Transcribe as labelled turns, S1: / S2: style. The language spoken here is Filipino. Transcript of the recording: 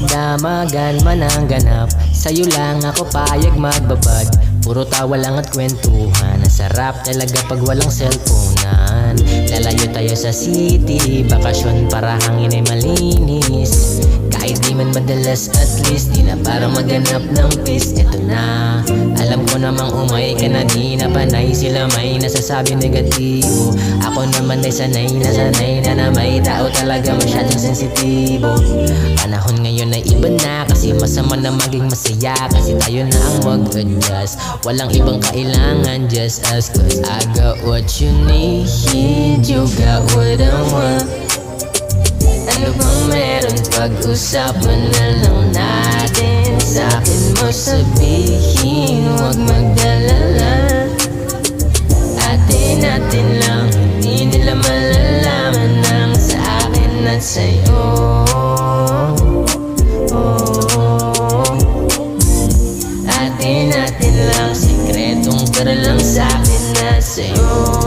S1: magdamagan man ang ganap. Sa'yo lang ako payag magbabad. Puro tawa lang at kwentuhan. Ang sarap talaga pag walang cellphonean. Lalayo tayo sa city, bakasyon para hangin ay malinis. Kahit di man madalas, at least di na para maghanap ng peace. Eto na, alam ko namang umay ka na di na panay. Sila may nasasabi negatibo, ako naman ay sanay na may tao talaga masyadong sensitibo. Panahon ngayon ay iba na, kasi masama na maging masaya. Kasi tayo na ang mag-adjust, walang ibang kailangan, just ask. Cause I got what you need, you got what I want. Ano bang meron, pag-usapan na lang natin. Sa'kin mo sabihin, huwag magdalala. Atin lang, hindi nila malalaman ang sa akin at sa'yo. Atin lang, sikretong pero lang sa'kin at sa'yo.